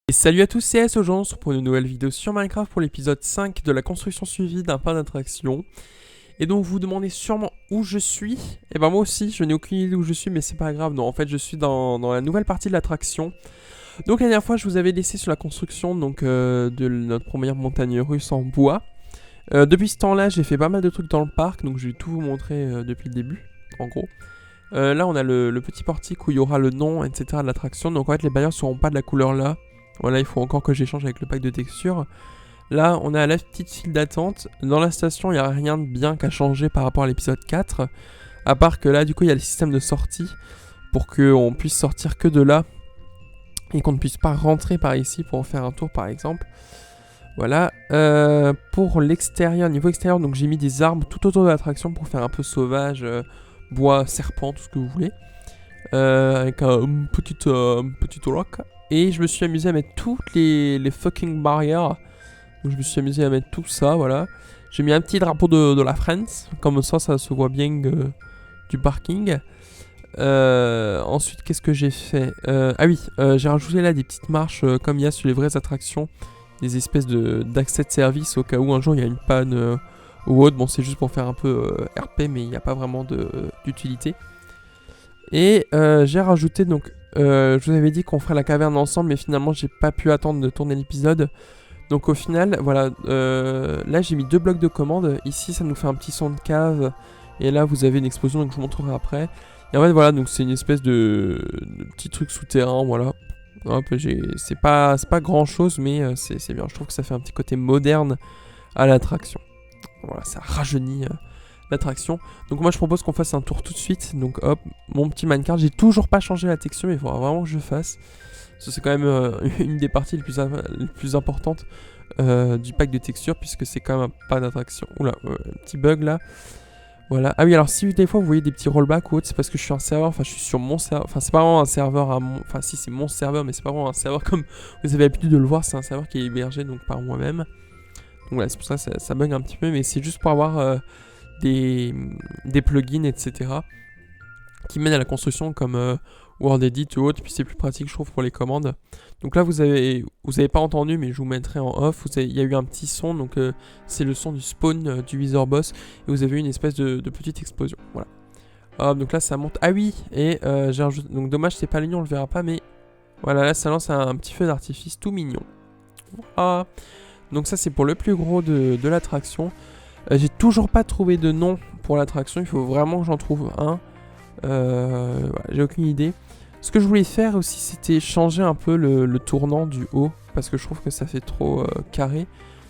Et salut à tous, c'est S aujourd'hui, on se retrouve pour une nouvelle vidéo sur Minecraft pour l'épisode 5 de la construction suivie d'un parc d'attraction. Et donc vous vous demandez sûrement où je suis. Et ben moi aussi, je n'ai aucune idée où je suis, mais c'est pas grave. Non, en fait, je suis dans la nouvelle partie de l'attraction. Donc la dernière fois, je vous avais laissé sur la construction de notre première montagne russe en bois. Depuis ce temps-là, j'ai fait pas mal de trucs dans le parc, donc je vais tout vous montrer depuis le début, en gros. Là, on a le petit portique où il y aura le nom, etc. de l'attraction. Donc en fait, les barrières ne seront pas de la couleur là. Voilà, il faut encore que j'échange avec le pack de textures. Là, on a la petite file d'attente. Dans la station, il n'y a rien de bien qu'à changer par rapport à l'épisode 4. À part que là, du coup, il y a le système de sortie pour qu'on puisse sortir que de là. Et qu'on ne puisse pas rentrer par ici pour faire un tour, par exemple. Voilà. Pour l'extérieur, niveau extérieur, donc j'ai mis des arbres tout autour de l'attraction pour faire un peu sauvage, bois, serpent, tout ce que vous voulez. Avec un petit rock. Et je me suis amusé à mettre toutes les fucking barrières. Donc je me suis amusé à mettre tout ça, voilà. J'ai mis un petit drapeau de la France. Comme ça se voit bien du parking. Ensuite, qu'est-ce que j'ai fait j'ai rajouté là des petites marches comme il y a sur les vraies attractions. Des espèces d'accès de service au cas où un jour il y a une panne ou autre. Bon, c'est juste pour faire un peu RP, mais il n'y a pas vraiment d'utilité. Et j'ai rajouté donc, je vous avais dit qu'on ferait la caverne ensemble, mais finalement j'ai pas pu attendre de tourner l'épisode. Donc au final, voilà, là j'ai mis 2 blocs de commande. Ici ça nous fait un petit son de cave. Et là vous avez une explosion que je vous montrerai après. Et en fait voilà, donc c'est une espèce de petit truc souterrain, voilà. Hop, c'est pas grand chose, mais c'est bien. Je trouve que ça fait un petit côté moderne à l'attraction. Voilà, ça rajeunit l'attraction. Donc moi je propose qu'on fasse un tour tout de suite. Donc hop, mon petit minecart. J'ai toujours pas changé la texture, mais il faudra vraiment que je fasse. C'est quand même une des parties les plus importantes du pack de textures, puisque c'est quand même pas d'attraction. Oula, petit bug là. Voilà. Ah oui, alors si des fois vous voyez des petits rollbacks ou autre, c'est parce que je suis un serveur, enfin je suis sur mon serveur. Enfin c'est pas vraiment un serveur à mon... Enfin si c'est mon serveur, mais c'est pas vraiment un serveur comme vous avez l'habitude de le voir. C'est un serveur qui est hébergé donc par moi-même. Donc voilà, c'est pour ça que ça bug un petit peu, mais c'est juste pour avoir... des plugins, etc. qui mènent à la construction comme Word Edit ou autre, puis c'est plus pratique je trouve pour les commandes. Donc là vous avez pas entendu, mais je vous mettrai en off, il y a eu un petit son, donc c'est le son du spawn du Wither Boss, et vous avez eu une espèce de petite explosion, voilà. Donc là ça monte, ah oui, et j'ai rajouté, donc dommage c'est pas lignon, on le verra pas, mais voilà, là ça lance un petit feu d'artifice tout mignon. Voilà. Donc ça c'est pour le plus gros de l'attraction. J'ai toujours pas trouvé de nom pour l'attraction, il faut vraiment que j'en trouve un. Voilà, j'ai aucune idée. Ce que je voulais faire aussi, c'était changer un peu le tournant du haut, parce que je trouve que ça fait trop carré.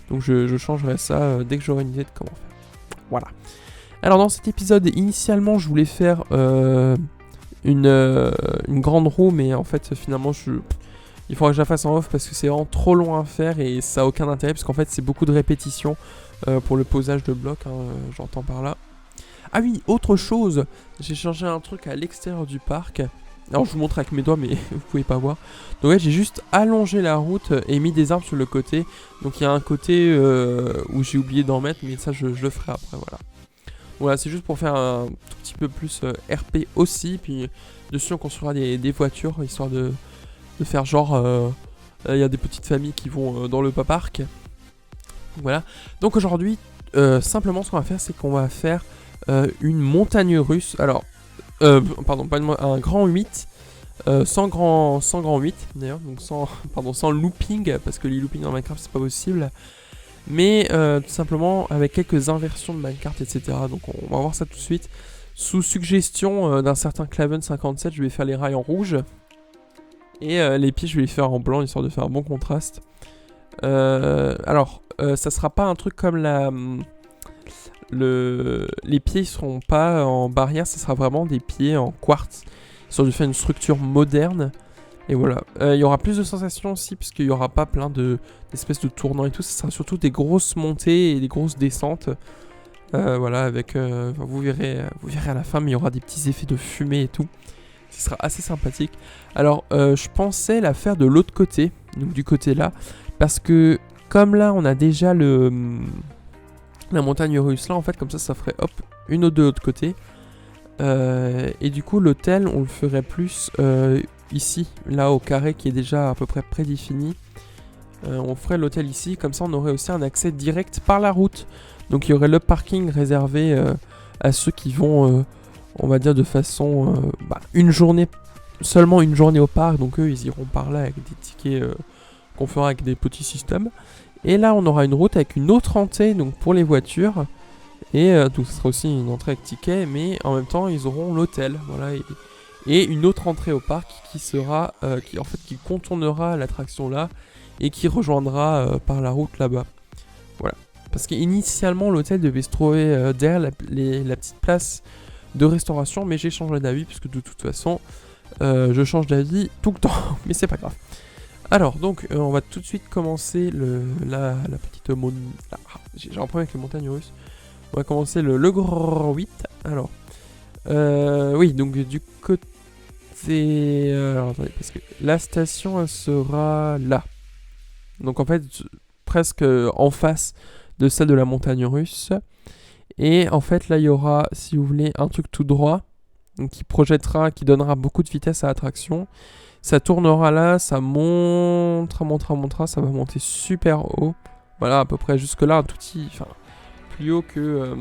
Donc je changerai ça dès que j'aurai une idée de comment faire. Voilà. Alors dans cet épisode, initialement, je voulais faire une grande roue, mais en fait, finalement, il faudra que je la fasse en off parce que c'est vraiment trop long à faire et ça a aucun intérêt, parce qu'en fait, c'est beaucoup de répétitions. Pour le posage de blocs, hein, j'entends par là. Ah oui, autre chose, j'ai changé un truc à l'extérieur du parc. Alors je vous montre avec mes doigts, mais vous pouvez pas voir. Donc ouais, j'ai juste allongé la route et mis des arbres sur le côté. Donc il y a un côté où j'ai oublié d'en mettre, mais ça je le ferai après, voilà. Voilà, c'est juste pour faire un tout petit peu plus RP aussi. Puis dessus on construira des voitures, histoire de faire genre... il y a des petites familles qui vont dans le parc. Voilà, donc aujourd'hui, simplement ce qu'on va faire, c'est qu'on va faire une montagne russe. Alors, pardon, pas un grand 8, sans grand 8 d'ailleurs, donc sans looping, parce que les loopings dans Minecraft c'est pas possible. Mais tout simplement avec quelques inversions de Minecraft, etc. Donc on va voir ça tout de suite. Sous suggestion d'un certain Claven57, je vais faire les rails en rouge. Et les pieds, je vais les faire en blanc, histoire de faire un bon contraste. Alors, ça sera pas un truc comme les pieds seront pas en barrière, ça sera vraiment des pieds en quartz, histoire de faire une structure moderne. Et voilà, il y aura plus de sensations aussi, puisqu'il y aura pas plein d'espèces de tournants et tout, ça sera surtout des grosses montées et des grosses descentes. Voilà, avec, vous verrez à la fin, mais il y aura des petits effets de fumée et tout. Ce sera assez sympathique. Alors, je pensais la faire de l'autre côté, donc du côté là, parce que comme là on a déjà la montagne russe là, en fait comme ça ferait hop une autre de l'autre côté. Et du coup l'hôtel on le ferait plus ici, là au carré qui est déjà à peu près prédéfini. On ferait l'hôtel ici, comme ça on aurait aussi un accès direct par la route. Donc il y aurait le parking réservé à ceux qui vont, on va dire de façon, une journée, seulement une journée au parc. Donc eux ils iront par là avec des tickets qu'on fera avec des petits systèmes. Et là on aura une route avec une autre entrée donc pour les voitures. Et donc ce sera aussi une entrée avec ticket, mais en même temps ils auront l'hôtel. Voilà, et une autre entrée au parc qui sera, qui contournera l'attraction là. Et qui rejoindra par la route là-bas. Voilà. Parce qu'initialement, l'hôtel devait se trouver derrière la petite place de restauration, mais j'ai changé d'avis, puisque de toute façon, je change d'avis tout le temps, mais c'est pas grave. Alors, donc, on va tout de suite commencer la petite... j'ai un problème avec les montagnes russes. On va commencer le Grand 8. Alors, oui, donc du côté... alors, attendez, parce que la station, elle sera là. Donc en fait, presque en face de celle de la montagne russe. Et en fait, là, il y aura, si vous voulez, un truc tout droit donc, qui projettera, qui donnera beaucoup de vitesse à l'attraction. Ça tournera là, ça montera, ça va monter super haut. Voilà, à peu près jusque là, un tout petit, enfin, plus haut que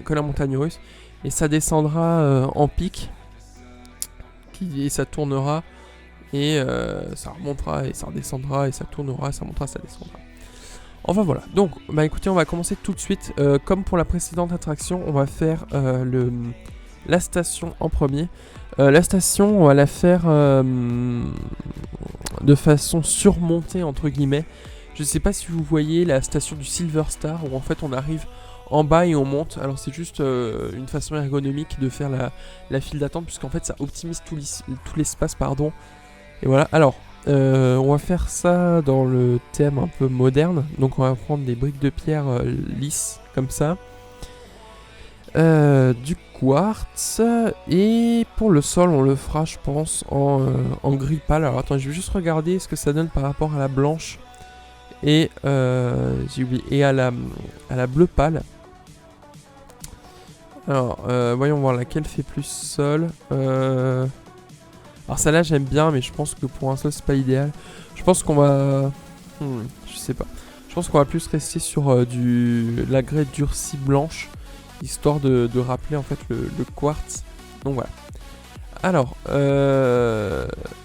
la montagne russe. Et ça descendra en pic. Et ça tournera. Et ça remontera et ça redescendra et ça tournera, ça montera, ça descendra. Enfin voilà, donc écoutez, on va commencer tout de suite. Comme pour la précédente attraction, on va faire la station en premier. La station, on va la faire de façon surmontée entre guillemets. Je sais pas si vous voyez la station du Silver Star où en fait on arrive en bas et on monte. Alors c'est juste une façon ergonomique de faire la file d'attente puisqu'en fait ça optimise tout l'espace, pardon. Et voilà, alors, on va faire ça dans le thème un peu moderne. Donc on va prendre des briques de pierre lisses, comme ça. Du quartz. Et pour le sol, on le fera, je pense, en gris pâle. Alors attends, je vais juste regarder ce que ça donne par rapport à la blanche. Et, j'ai oublié, et à la bleu pâle. Alors, voyons voir laquelle fait plus sol. Alors celle-là j'aime bien, mais je pense que pour un sol c'est pas idéal. Je pense qu'on va... je sais pas. Je pense qu'on va plus rester sur la grès durcie blanche, histoire de rappeler en fait le quartz. Donc voilà. Alors,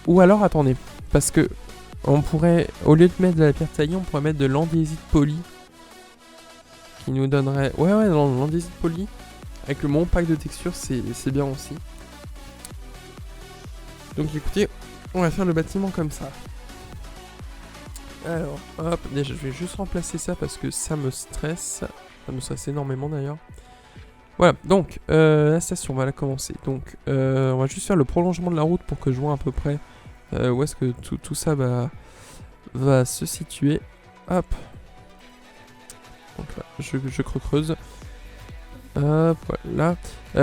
ou alors attendez, parce que on pourrait, au lieu de mettre de la pierre taillée, on pourrait mettre de l'andésite poli. Qui nous donnerait... Ouais, l'andésite poli. Avec le bon pack de texture, c'est bien aussi. Donc écoutez, on va faire le bâtiment comme ça. Alors, hop, déjà je vais juste remplacer ça parce que ça me stresse. Ça me stresse énormément d'ailleurs. Voilà, donc la station, on va la commencer. Donc on va juste faire le prolongement de la route pour que je vois à peu près où est-ce que tout ça va se situer. Hop. Donc là, je creuse. Hop, voilà.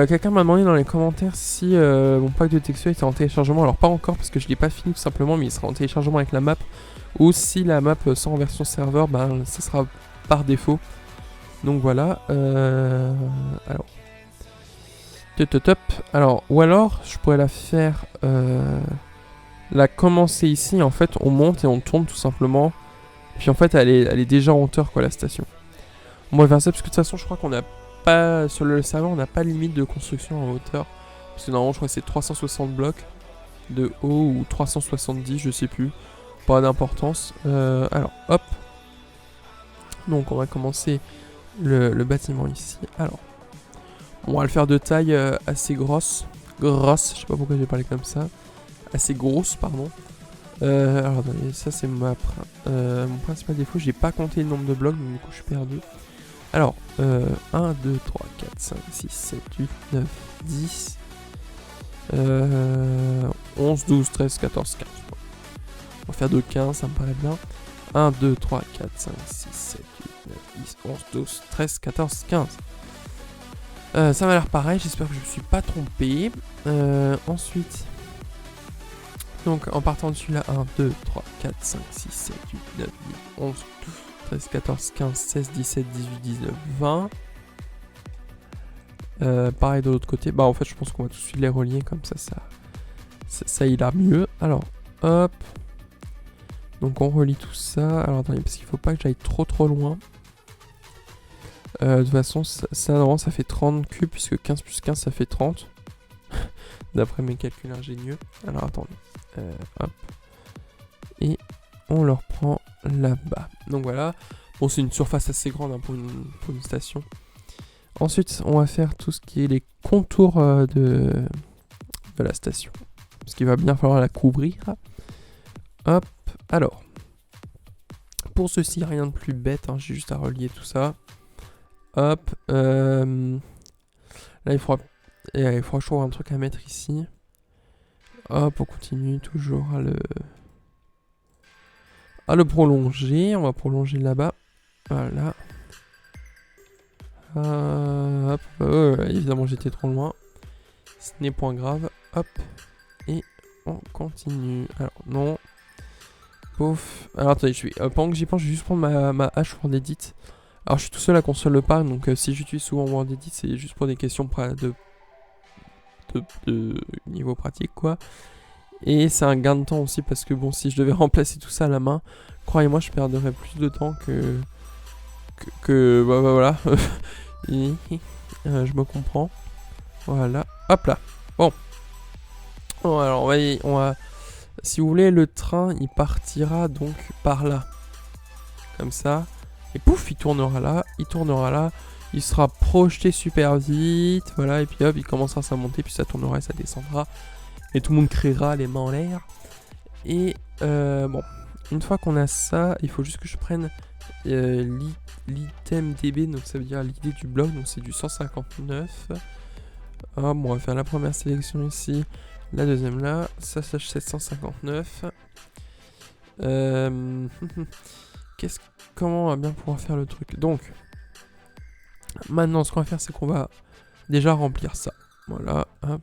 Quelqu'un m'a demandé dans les commentaires si mon pack de texture était en téléchargement. Alors pas encore parce que je l'ai pas fini tout simplement, mais il sera en téléchargement avec la map. Ou si la map sort en version serveur, ça sera par défaut. Donc voilà. Alors. Top. Alors, ou alors je pourrais la faire la commencer ici. En fait, on monte et on tourne tout simplement. Puis en fait, elle est déjà en hauteur quoi la station. On va faire ça parce que de toute façon, je crois qu'on a pas sur le serveur, on n'a pas limite de construction en hauteur. Parce que normalement, je crois que c'est 360 blocs de haut ou 370, je sais plus. Pas d'importance. Alors, hop. Donc, on va commencer le bâtiment ici. Alors, on va le faire de taille assez grosse. Je sais pas pourquoi j'ai parlé comme ça. Assez grosse, pardon. Alors, attendez, ça c'est mon principal défaut. J'ai pas compté le nombre de blocs, donc du coup, je suis perdu. Alors, 1, 2, 3, 4, 5, 6, 7, 8, 9, 10, 11, 12, 13, 14, 15. On va faire de 15, ça me paraît bien. 1, 2, 3, 4, 5, 6, 7, 8, 9, 10, 11, 12, 13, 14, 15. Ça m'a l'air pareil, j'espère que je me suis pas trompé. Ensuite, donc en partant de celui-là, 1, 2, 3, 4, 5, 6, 7, 8, 9, 10, 11, 12, 13, 14, 15, 16, 17, 18, 19, 20. Pareil de l'autre côté. Bah en fait je pense qu'on va tout de suite les relier comme ça Ça ira mieux. Alors, hop. Donc on relie tout ça. Alors attendez, parce qu'il faut pas que j'aille trop loin. De toute façon, ça normalement ça fait 30 cubes, puisque 15 plus 15 ça fait 30. D'après mes calculs ingénieux. Alors attendez. Hop. Et on le reprend là-bas. Donc voilà. Bon, c'est une surface assez grande hein, pour une station. Ensuite, on va faire tout ce qui est les contours de la station. Parce qu'il va bien falloir la couvrir. Hop. Alors. Pour ceci, rien de plus bête. Hein, j'ai juste à relier tout ça. Hop. Là, il faudra toujours un truc à mettre ici. Hop, on continue toujours à le prolonger. On va prolonger là-bas. Voilà. Hop. Évidemment, j'étais trop loin. Ce n'est point grave. Hop. Et on continue. Alors, non. Pouf. Alors, attendez, pendant que j'y pense, je vais juste prendre ma hache pour Edit. Alors, je suis tout seul à console le parc, donc si j'utilise souvent Word Edit, c'est juste pour des questions de niveau pratique, quoi. Et c'est un gain de temps aussi, parce que bon, si je devais remplacer tout ça à la main, croyez-moi, je perdrais plus de temps que voilà. Je me comprends. Voilà. Hop là. Bon. Bon, alors, on va... Si vous voulez, le train, il partira donc par là. Comme ça. Et pouf, il tournera là, il sera projeté super vite, voilà, et puis hop, il commencera à sa montée, puis ça tournera et ça descendra. Et tout le monde criera les mains en l'air. Et bon, une fois qu'on a ça, il faut juste que je prenne l'item DB, donc ça veut dire l'idée du bloc, donc c'est du 159. Bon, on va faire la première sélection ici, la deuxième là, ça 759. Comment on va bien pouvoir faire le truc? Donc, maintenant, ce qu'on va faire, c'est qu'on va déjà remplir ça. Voilà, hop.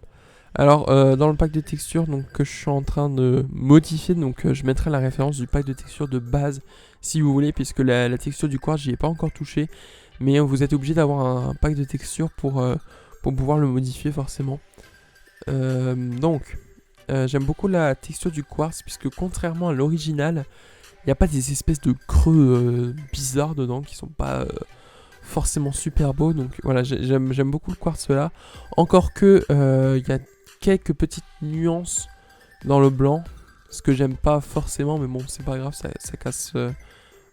Alors, dans le pack de textures donc, que je suis en train de modifier, donc je mettrai la référence du pack de textures de base, si vous voulez, puisque la texture du quartz, j'y ai pas encore touché. Mais vous êtes obligé d'avoir un pack de textures pour pouvoir le modifier, forcément. Donc, j'aime beaucoup la texture du quartz, puisque contrairement à l'original, il n'y a pas des espèces de creux bizarres dedans qui sont pas forcément super beaux. Donc voilà, j'aime beaucoup le quartz là. Encore que il y a quelques petites nuances dans le blanc. Ce que j'aime pas forcément, mais bon, c'est pas grave, ça casse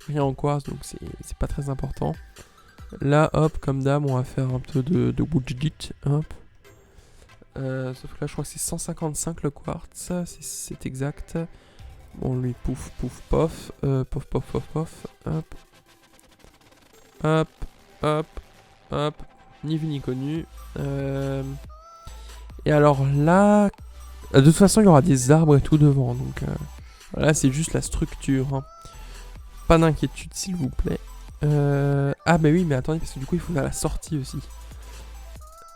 rien en quartz, donc c'est pas très important. Là, hop, comme d'hab, on va faire un peu de widget. Hop. Sauf que là, je crois que c'est 155 le quartz, c'est exact. Bon, lui, pouf, pouf, pof. Pof, pof, pof, pof. Hop. Hop, hop, hop. Ni vu ni connu. Et alors là... De toute façon, il y aura des arbres et tout devant. Donc là, c'est juste la structure. Hein. Pas d'inquiétude, s'il vous plaît. Ah, bah oui, mais attendez, parce que du coup, il faut faire la sortie aussi.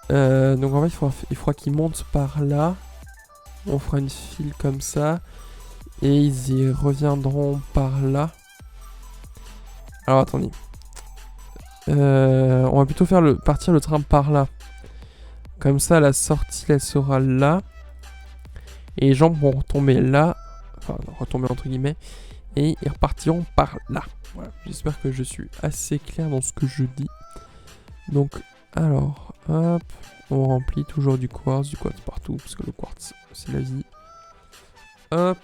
Donc en fait, il faudra qu'il monte par là. On fera une file comme ça. Et ils y reviendront par là. Alors attendez. On va plutôt faire partir le train par là. Comme ça, la sortie, elle sera là. Et les gens vont retomber là. Enfin, retomber entre guillemets. Et ils repartiront par là. Voilà. J'espère que je suis assez clair dans ce que je dis. Donc, alors, hop. On remplit toujours du quartz partout. Parce que le quartz, c'est la vie. Hop.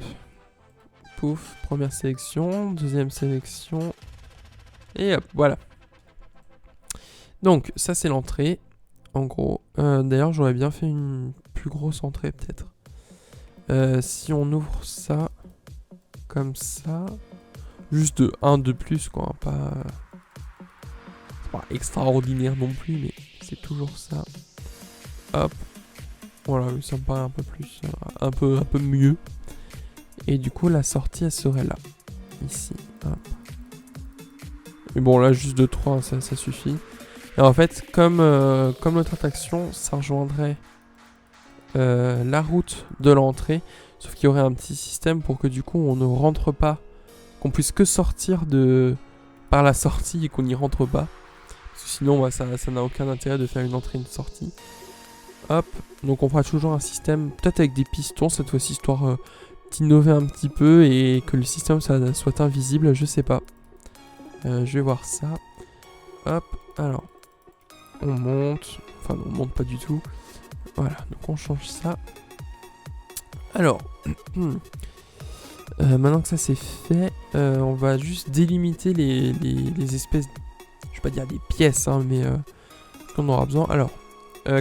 Pouf, première sélection, deuxième sélection, et hop, voilà. Donc, ça c'est l'entrée, en gros. D'ailleurs, j'aurais bien fait une plus grosse entrée, peut-être. Si on ouvre ça, comme ça, juste de 1 de plus, quoi, pas extraordinaire non plus, mais c'est toujours ça. Hop, voilà, ça me paraît un peu plus, un peu mieux. Et du coup, la sortie, elle serait là. Ici. Hop. Mais bon, là, juste de 3, ça suffit. Et en fait, comme notre attraction, ça rejoindrait la route de l'entrée. Sauf qu'il y aurait un petit système pour que du coup, on ne rentre pas. Qu'on puisse que sortir par la sortie et qu'on n'y rentre pas. Parce que sinon, bah, ça n'a aucun intérêt de faire une entrée et une sortie. Hop, donc on fera toujours un système, peut-être avec des pistons cette fois-ci, histoire d'innover un petit peu et que le système ça soit invisible, je sais pas. Je vais voir ça. Hop, alors, on monte, enfin non, on monte pas du tout. Voilà, donc on change ça. Alors, maintenant que ça c'est fait, on va juste délimiter les espèces, je vais pas dire des pièces, hein, mais qu'on aura besoin. Alors,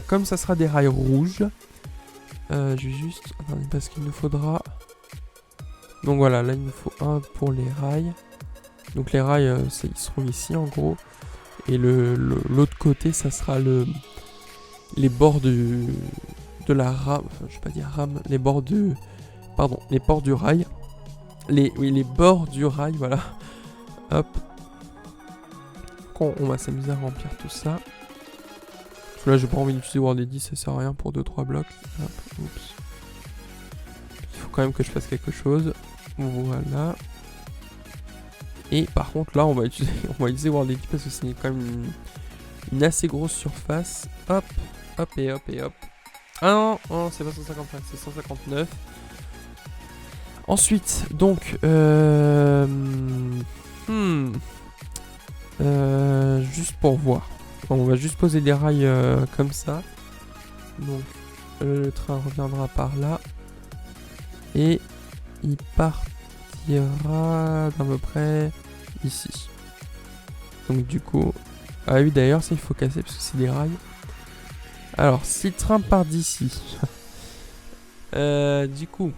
comme ça sera des rails rouges, je vais juste, attendez, parce qu'il nous faudra, donc voilà, là il nous faut un pour les rails. Donc les rails, ils seront ici en gros, et l'autre côté, ça sera les bords de la rame, enfin je vais pas dire rame, les bords de, pardon, les bords du rail. Oui, les bords du rail, voilà. Hop. On va s'amuser à remplir tout ça. Parce que là, j'ai pas envie d'utiliser WorldEdit, ça sert à rien pour 2-3 blocs. Hop, oups. Il faut quand même que je fasse quelque chose. Voilà. Et par contre, là, on va utiliser WorldEdit parce que c'est quand même une assez grosse surface. Hop, hop et hop et hop. Ah non, non, c'est pas 155, c'est 159. Ensuite, donc, juste pour voir. On va juste poser des rails comme ça. Donc, le train reviendra par là. Et il partira d'à peu près ici. Donc du coup... Ah oui, d'ailleurs, ça il faut casser parce que c'est des rails. Alors, si le train part d'ici... du coup...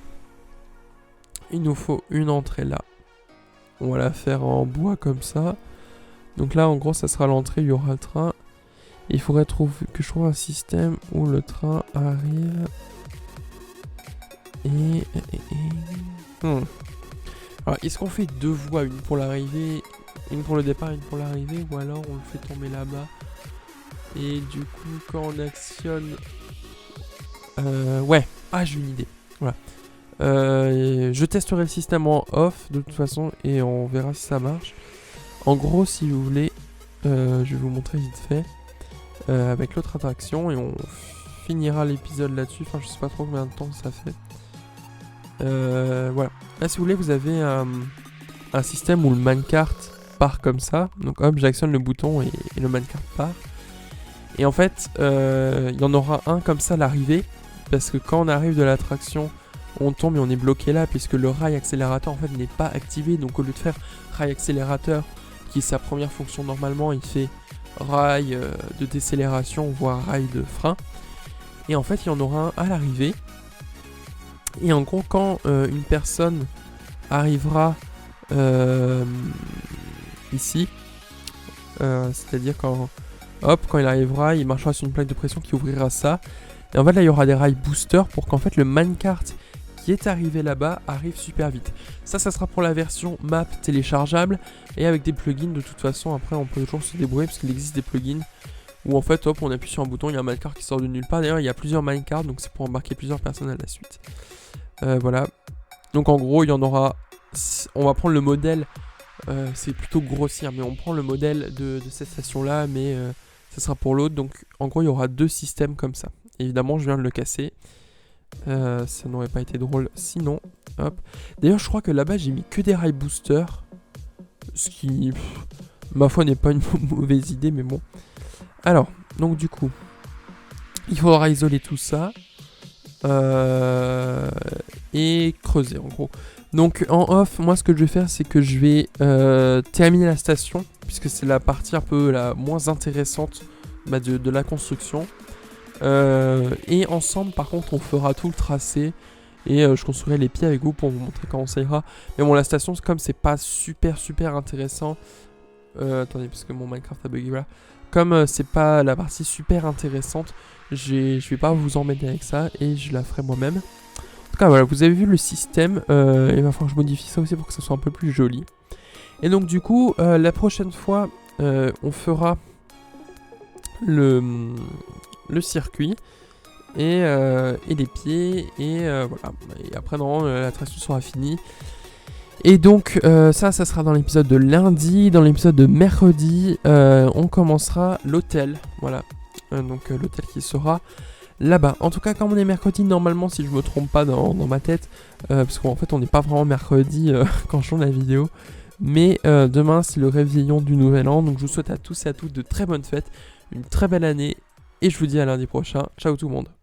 Il nous faut une entrée là. On va la faire en bois comme ça. Donc là, en gros, ça sera l'entrée, il y aura le train. Et il faudrait que je trouve un système où le train arrive. Alors, est-ce qu'on fait deux voies, une pour l'arrivée, une pour le départ, une pour l'arrivée, ou alors on le fait tomber là-bas. Et du coup, quand on actionne... ouais, j'ai une idée. Voilà. Je testerai le système en off de toute façon et on verra si ça marche. En gros, si vous voulez, je vais vous montrer vite fait avec l'autre attraction et on finira l'épisode là-dessus. Enfin, je sais pas trop combien de temps ça fait. Voilà. Là, si vous voulez, vous avez un système où le minecart part comme ça. Donc, hop, j'actionne le bouton et le minecart part. Et en fait, il y en aura un comme ça à l'arrivée parce que quand on arrive de l'attraction, on tombe et on est bloqué là puisque le rail accélérateur en fait n'est pas activé. Donc au lieu de faire rail accélérateur qui est sa première fonction normalement, il fait rail de décélération voire rail de frein. Et en fait il y en aura un à l'arrivée. Et en gros quand une personne arrivera ici, c'est-à-dire quand il arrivera, il marchera sur une plaque de pression qui ouvrira ça. Et en fait là il y aura des rails boosters pour qu'en fait le minecart qui est arrivé là-bas arrive super vite. Ça sera pour la version map téléchargeable et avec des plugins de toute façon. Après on peut toujours se débrouiller parce qu'il existe des plugins où en fait hop on appuie sur un bouton, il y a un minecart qui sort de nulle part. D'ailleurs il y a plusieurs minecarts donc c'est pour embarquer plusieurs personnes à la suite. Voilà. Donc en gros il y en aura, on va prendre le modèle, c'est plutôt grossier mais on prend le modèle de cette station là mais ça sera pour l'autre. Donc en gros il y aura deux systèmes comme ça. Évidemment je viens de le casser. Ça n'aurait pas été drôle sinon. Hop. D'ailleurs je crois que là-bas j'ai mis que des rails boosters. Ce qui, ma foi, n'est pas une mauvaise idée, mais bon. Alors, donc du coup, il faudra isoler tout ça. Et creuser en gros. Donc en off, moi ce que je vais faire c'est que je vais terminer la station. Puisque c'est la partie un peu la moins intéressante de la construction. Et ensemble par contre on fera tout le tracé et je construirai les pieds avec vous pour vous montrer comment ça ira. Mais bon la station comme c'est pas super intéressant, attendez parce que mon Minecraft a bugué, voilà. Comme c'est pas la partie super intéressante, je vais pas vous embêter avec ça et je la ferai moi-même. En tout cas voilà, vous avez vu le système, il va falloir que je modifie ça aussi pour que ça soit un peu plus joli. Et donc du coup la prochaine fois on fera le circuit et les pieds et voilà. Et après non, l'attraction sera finie. Et donc ça sera dans l'épisode de lundi. Dans l'épisode de mercredi on commencera l'hôtel. Voilà. Donc l'hôtel qui sera là-bas. En tout cas, comme on est mercredi, normalement, si je me trompe pas dans ma tête, parce qu'en fait, on n'est pas vraiment mercredi quand je tourne la vidéo. Mais demain, c'est le réveillon du Nouvel An. Donc, je vous souhaite à tous et à toutes de très bonnes fêtes, une très belle année. Et je vous dis à lundi prochain. Ciao tout le monde.